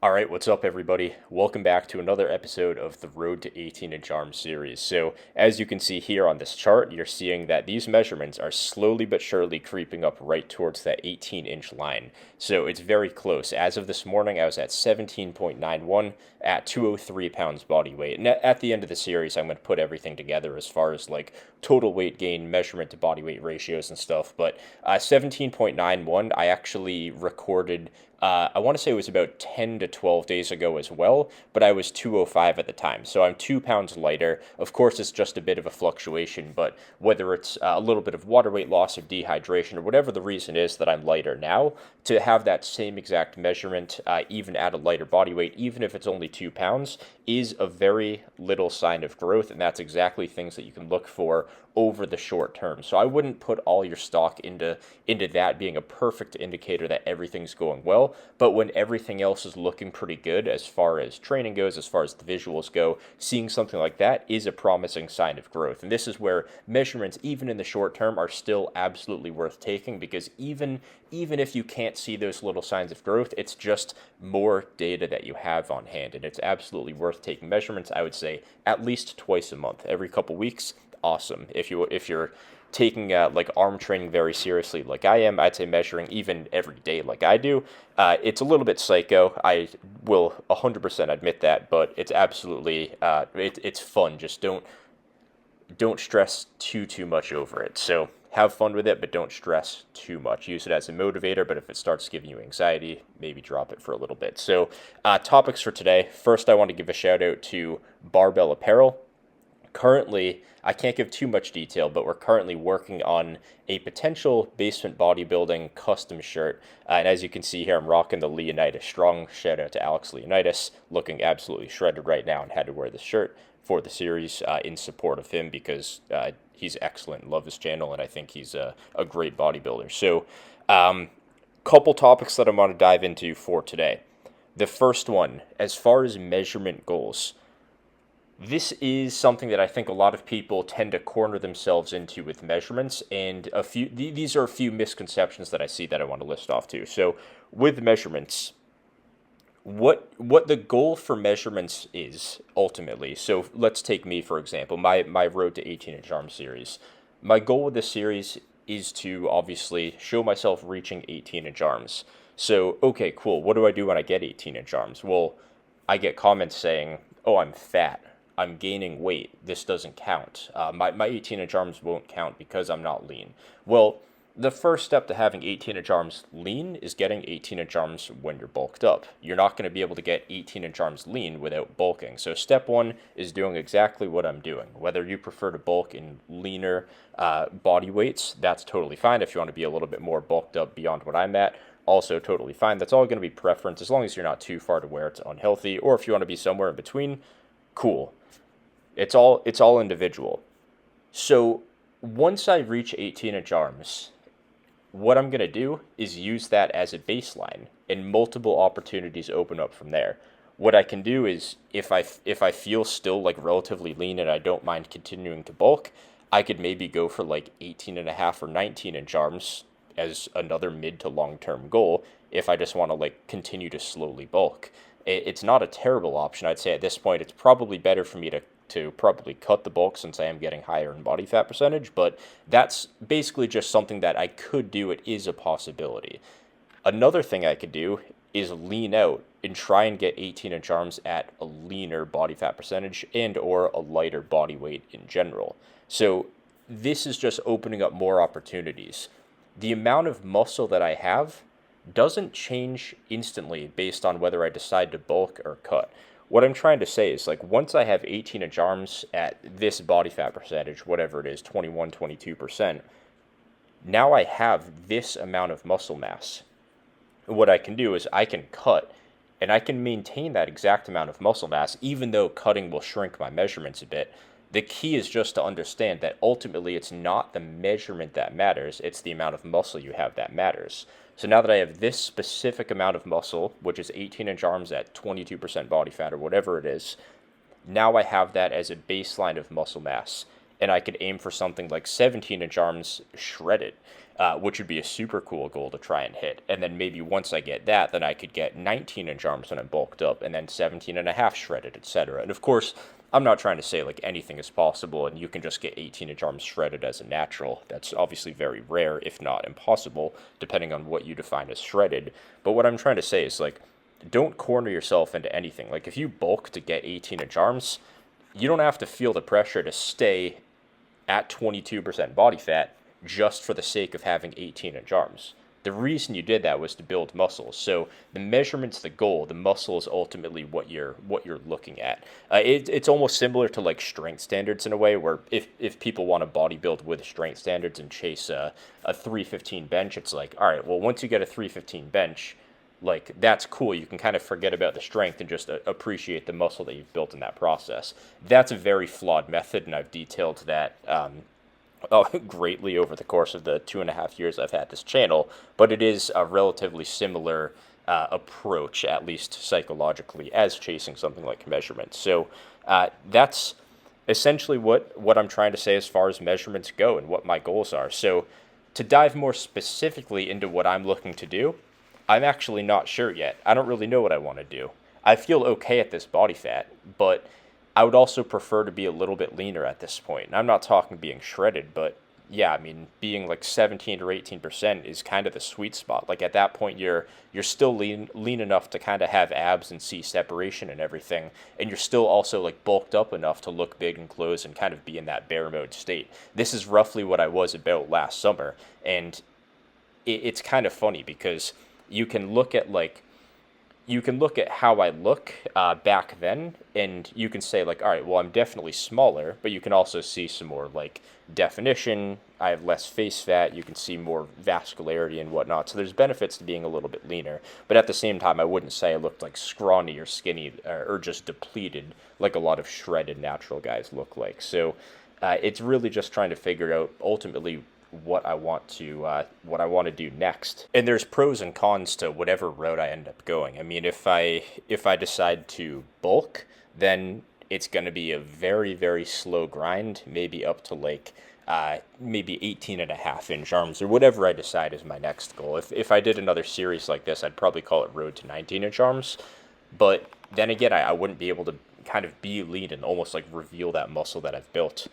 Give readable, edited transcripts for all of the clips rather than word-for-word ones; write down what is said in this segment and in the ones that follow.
All right, what's up, everybody? Welcome back to another episode of the Road to 18-inch Arms series. So, as you can see here on this chart, you're seeing that these measurements are slowly but surely creeping up right towards that 18-inch line. So, it's very close. As of this morning, I was at 17.91 at 203 pounds body weight. And at the end of the series, I'm going to put everything together as far as like total weight gain, measurement to body weight ratios and stuff. But 17.91, I actually recorded. I want to say it was about 10 to 12 days ago as well, but I was 205 at the time. So I'm 2 pounds lighter. Of course, it's just a bit of a fluctuation, but whether it's a little bit of water weight loss or dehydration or whatever the reason is that I'm lighter now, to have that same exact measurement, even at a lighter body weight, even if it's only 2 pounds, is a very little sign of growth. And that's exactly things that you can look for over the short term. So I wouldn't put all your stock into that being a perfect indicator that everything's going well, but when everything else is looking pretty good as far as training goes, as far as the visuals go, seeing something like that is a promising sign of growth. And this is where measurements, even in the short term, are still absolutely worth taking, because even if you can't see those little signs of growth, it's just more data that you have on hand, and it's absolutely worth taking measurements. I would say at least twice a month, every couple weeks. Awesome. If you're taking like arm training very seriously like I am, I'd say measuring even every day like I do. It's a little bit psycho. I will 100% admit that, but it's absolutely it's fun. Just don't stress too much over it. So have fun with it, but don't stress too much. Use it as a motivator, but if it starts giving you anxiety, maybe drop it for a little bit. So topics for today. First, I want to give a shout out to Barbell Apparel. Currently, I can't give too much detail, but we're currently working on a potential basement bodybuilding custom shirt. And as you can see here, I'm rocking the Leonidas Strong. Shout out to Alex Leonidas, looking absolutely shredded right now, and had to wear this shirt for the series in support of him, because he's excellent. Love his channel, and I think he's a great bodybuilder. So, couple topics that I want to dive into for today. The first one, as far as measurement goals, this is something that I think a lot of people tend to corner themselves into with measurements, and these are a few misconceptions that I see that I want to list off too. So, with measurements, what the goal for measurements is ultimately. So, let's take me for example, my Road to 18-inch Arm series. My goal with this series is to obviously show myself reaching 18-inch arms. So, okay, cool. What do I do when I get 18-inch arms? Well, I get comments saying, "Oh, I'm fat. I'm gaining weight. This doesn't count. My 18-inch arms won't count because I'm not lean." Well, the first step to having 18-inch arms lean is getting 18-inch arms when you're bulked up. You're not going to be able to get 18-inch arms lean without bulking. So step one is doing exactly what I'm doing. Whether you prefer to bulk in leaner body weights, that's totally fine. If you want to be a little bit more bulked up beyond what I'm at, also totally fine. That's all going to be preference, as long as you're not too far to where it's unhealthy. Or if you want to be somewhere in between, cool. It's all individual. So once I reach 18-inch arms, what I'm going to do is use that as a baseline, and multiple opportunities open up from there. What I can do is, if I feel still like relatively lean and I don't mind continuing to bulk, I could maybe go for like 18 and a half or 19-inch arms as another mid to long-term goal if I just want to like continue to slowly bulk. It's not a terrible option. I'd say at this point it's probably better for me to probably cut the bulk, since I am getting higher in body fat percentage, but that's basically just something that I could do. It is a possibility. Another thing I could do is lean out and try and get 18-inch arms at a leaner body fat percentage and or a lighter body weight in general. So this is just opening up more opportunities. The amount of muscle that I have doesn't change instantly based on whether I decide to bulk or cut. What I'm trying to say is, like, once I have 18-inch arms at this body fat percentage, whatever it is, 21, 22%, now I have this amount of muscle mass. What I can do is I can cut, and I can maintain that exact amount of muscle mass, even though cutting will shrink my measurements a bit. The key is just to understand that ultimately it's not the measurement that matters, it's the amount of muscle you have that matters. So now that I have this specific amount of muscle, which is 18-inch arms at 22% body fat or whatever it is, now I have that as a baseline of muscle mass. and I could aim for something like 17-inch arms shredded, which would be a super cool goal to try and hit. And then maybe once I get that, then I could get 19-inch arms when I'm bulked up, and then 17 and a half shredded, etc. And of course, I'm not trying to say like anything is possible and you can just get 18-inch arms shredded as a natural. That's obviously very rare, if not impossible, depending on what you define as shredded. But what I'm trying to say is like, don't corner yourself into anything. Like if you bulk to get 18-inch arms, you don't have to feel the pressure to stay at 22% body fat just for the sake of having 18-inch arms. The reason you did that was to build muscles. So the measurement's the goal. The muscle is ultimately what you're looking at. It's almost similar to like strength standards in a way, where if people want to bodybuild with strength standards and chase a 315 bench, it's like, all right, well, once you get a 315 bench, like that's cool. You can kind of forget about the strength and just appreciate the muscle that you've built in that process. That's a very flawed method, and I've detailed that greatly over the course of the 2.5 years I've had this channel, but it is a relatively similar approach, at least psychologically, as chasing something like measurements. So that's essentially what I'm trying to say as far as measurements go and what my goals are. So to dive more specifically into what I'm looking to do, I'm actually not sure yet. I don't really know what I want to do. I feel okay at this body fat, but I would also prefer to be a little bit leaner at this point. And I'm not talking being shredded, but yeah, I mean, being like 17 or 18% is kind of the sweet spot. Like at that point, you're still lean enough to kind of have abs and see separation and everything, and you're still also like bulked up enough to look big and close and kind of be in that bear mode state. This is roughly what I was about last summer, and it's kind of funny because you can look at how I look back then, and you can say like, all right, well, I'm definitely smaller, but you can also see some more like definition. I have less face fat. You can see more vascularity and whatnot. So there's benefits to being a little bit leaner, but at the same time, I wouldn't say I looked like scrawny or skinny or just depleted like a lot of shredded natural guys look like. So it's really just trying to figure out ultimately what I want to do next. And there's pros and cons to whatever route I end up going. I mean, if I decide to bulk, then it's going to be a very, very slow grind, maybe up to like maybe 18.5-inch arms or whatever I decide is my next goal. If I did another series like this, I'd probably call it Road to 19-inch arms. But then again, I wouldn't be able to kind of be lean and almost like reveal that muscle that I've built.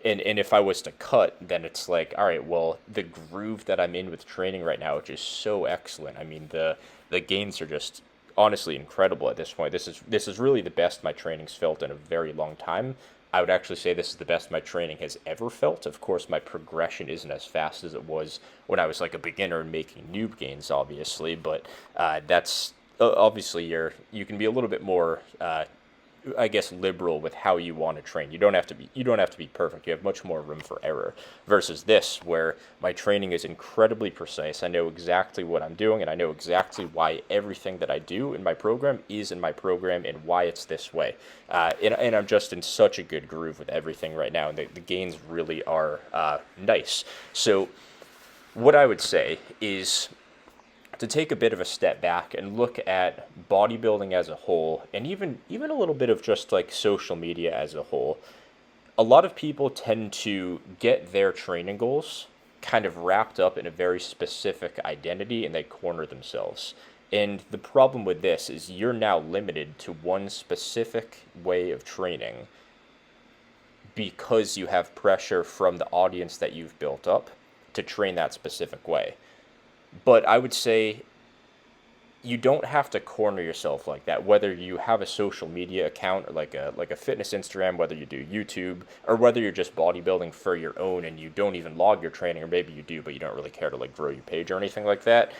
And if I was to cut, then it's like, all right, well, the groove that I'm in with training right now, which is so excellent. I mean, the gains are just honestly incredible at this point. This is really the best my training's felt in a very long time. I would actually say this is the best my training has ever felt. Of course, my progression isn't as fast as it was when I was like a beginner and making noob gains, obviously. But that's obviously you can be a little bit more I guess liberal with how you want to train. You don't have to be perfect. You have much more room for error versus this, where my training is incredibly precise. I know exactly what I'm doing, and I know exactly why everything that I do in my program is in my program and why it's this way. And I'm just in such a good groove with everything right now, and the gains really are nice. So what I would say is to take a bit of a step back and look at bodybuilding as a whole, and even a little bit of just like social media as a whole. A lot of people tend to get their training goals kind of wrapped up in a very specific identity, and they corner themselves. And the problem with this is you're now limited to one specific way of training because you have pressure from the audience that you've built up to train that specific way. But I would say you don't have to corner yourself like that, whether you have a social media account or like a fitness Instagram, whether you do YouTube, or whether you're just bodybuilding for your own and you don't even log your training, or maybe you do, but you don't really care to like grow your page or anything like that.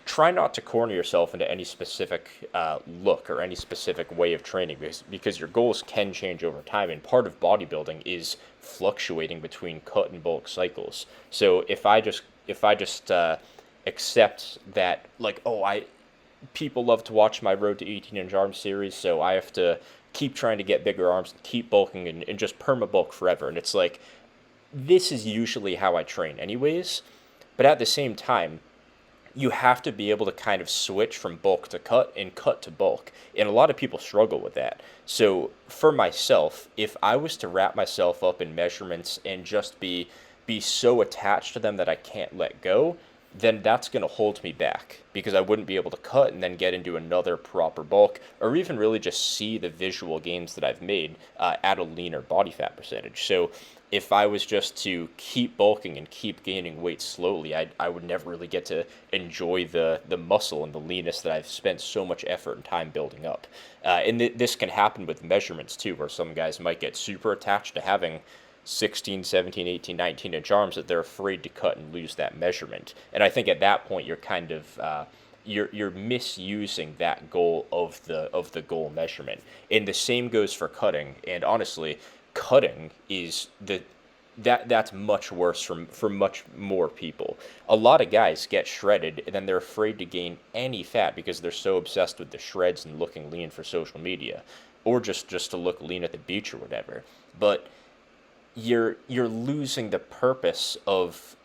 Try not to corner yourself into any specific look or any specific way of training, because your goals can change over time, and part of bodybuilding is fluctuating between cut and bulk cycles. So if I just accept that, like, people love to watch my Road to 18-inch arms series, so I have to keep trying to get bigger arms, keep bulking, and just perma-bulk forever. And it's like, this is usually how I train anyways, but at the same time, you have to be able to kind of switch from bulk to cut and cut to bulk. And a lot of people struggle with that. So for myself, if I was to wrap myself up in measurements and just be so attached to them that I can't let go, then that's going to hold me back because I wouldn't be able to cut and then get into another proper bulk or even really just see the visual gains that I've made at a leaner body fat percentage. So if I was just to keep bulking and keep gaining weight slowly, I would never really get to enjoy the muscle and the leanness that I've spent so much effort and time building up. This can happen with measurements too, where some guys might get super attached to having 16, 17, 18, 19-inch arms that they're afraid to cut and lose that measurement. And I think at that point you're kind of you're misusing that goal of the goal measurement. And the same goes for cutting. And honestly, cutting is that's much worse for much more people. A lot of guys get shredded and then they're afraid to gain any fat because they're so obsessed with the shreds and looking lean for social media, or just to look lean at the beach or whatever. But you're losing the purpose of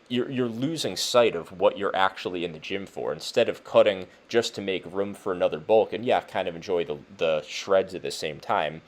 you're losing sight of what you're actually in the gym for. Instead of cutting just to make room for another bulk and kind of enjoy the shreds at the same time,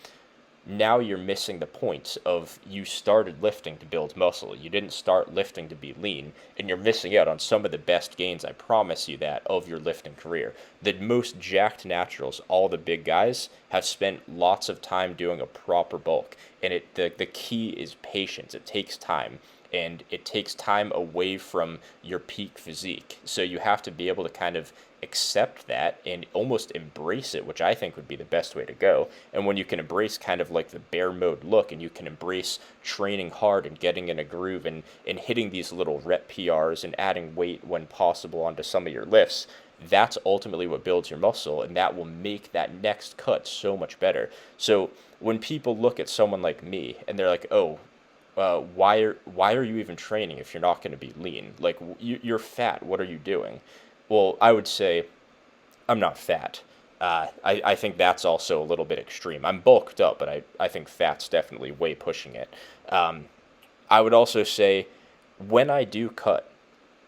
now you're missing the point of you started lifting to build muscle. You didn't start lifting to be lean, and you're missing out on some of the best gains, I promise you that, of your lifting career. The most jacked naturals, all the big guys, have spent lots of time doing a proper bulk, and the key is patience. It takes time. And it takes time away from your peak physique. So you have to be able to kind of accept that and almost embrace it, which I think would be the best way to go. And when you can embrace kind of like the bear mode look, and you can embrace training hard and getting in a groove and hitting these little rep PRs and adding weight when possible onto some of your lifts, that's ultimately what builds your muscle, and that will make that next cut so much better. So when people look at someone like me and they're like, oh, why are you even training if you're not going to be lean? Like, you're fat. What are you doing? Well, I would say I'm not fat. I think that's also a little bit extreme. I'm bulked up, but I think fat's definitely way pushing it. I would also say when I do cut,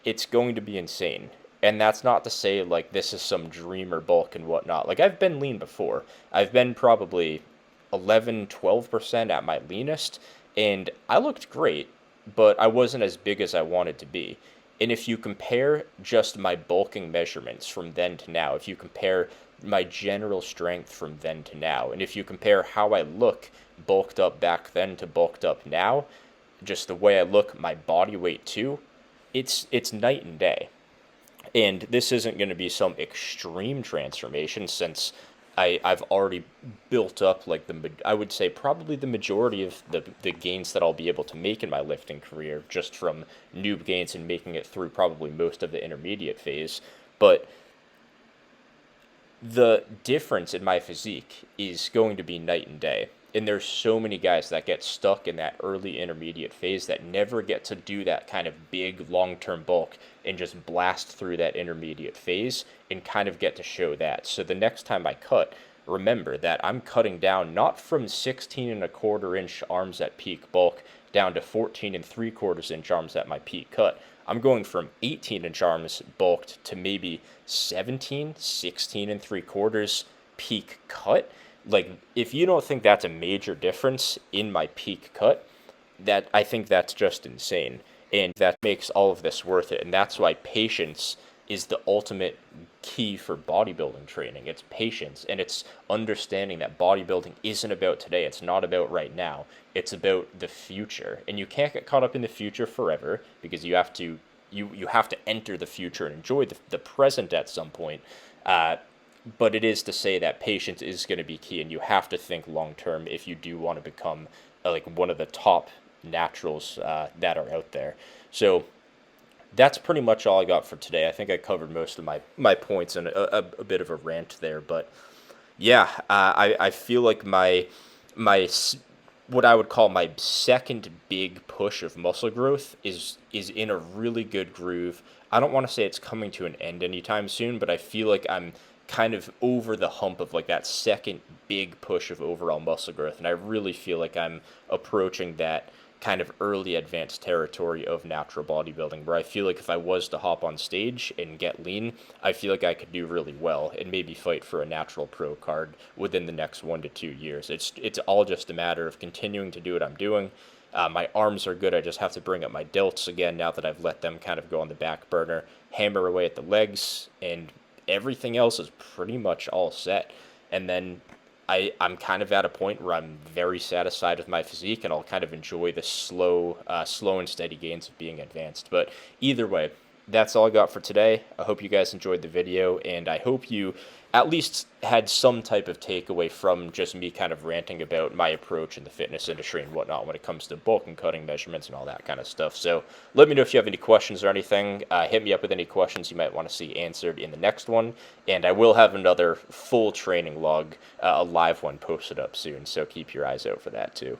it's going to be insane. And that's not to say like this is some dreamer bulk and whatnot. Like, I've been lean before. I've been probably 11, 12% at my leanest. And I looked great, but I wasn't as big as I wanted to be. And if you compare just my bulking measurements from then to now, if you compare my general strength from then to now, and if you compare how I look bulked up back then to bulked up now, just the way I look, my body weight too, it's night and day. And this isn't going to be some extreme transformation, since I've already built up like I would say probably the majority of the gains that I'll be able to make in my lifting career just from noob gains and making it through probably most of the intermediate phase. But the difference in my physique is going to be night and day. And there's so many guys that get stuck in that early intermediate phase that never get to do that kind of big long-term bulk and just blast through that intermediate phase and kind of get to show that. So the next time I cut, remember that I'm cutting down not from 16.25-inch arms at peak bulk down to 14.75-inch arms at my peak cut. I'm going from 18-inch arms bulked to maybe 17, 16.75 peak cut. Like, if you don't think that's a major difference in my peak cut, that I think that's just insane. And that makes all of this worth it. And that's why patience is the ultimate key for bodybuilding training. It's patience, and it's understanding that bodybuilding isn't about today. It's not about right now. It's about the future. And you can't get caught up in the future forever, because you have to enter the future and enjoy the present at some point. But it is to say that patience is going to be key, and you have to think long term if you do want to become like one of the top naturals that are out there. So that's pretty much all I got for today. I think I covered most of my points and a bit of a rant there. But yeah, I feel like my what I would call my second big push of muscle growth is in a really good groove. I don't want to say it's coming to an end anytime soon, but I feel like I'm kind of over the hump of like that second big push of overall muscle growth, and I really feel like I'm approaching that kind of early advanced territory of natural bodybuilding, where I feel like if I was to hop on stage and get lean, I feel like I could do really well and maybe fight for a natural pro card within the next 1 to 2 years. It's all just a matter of continuing to do what I'm doing. My arms are good. I just have to bring up my delts again now that I've let them kind of go on the back burner, hammer away at the legs, and everything else is pretty much all set. And then I'm kind of at a point where I'm very satisfied with my physique, and I'll kind of enjoy the slow and steady gains of being advanced. But either way, that's all I got for today. I hope you guys enjoyed the video, and I hope you at least had some type of takeaway from just me kind of ranting about my approach in the fitness industry and whatnot when it comes to bulk and cutting measurements and all that kind of stuff. So let me know if you have any questions or anything. Hit me up with any questions you might want to see answered in the next one, and I will have another full training log, a live one, posted up soon, so keep your eyes out for that too.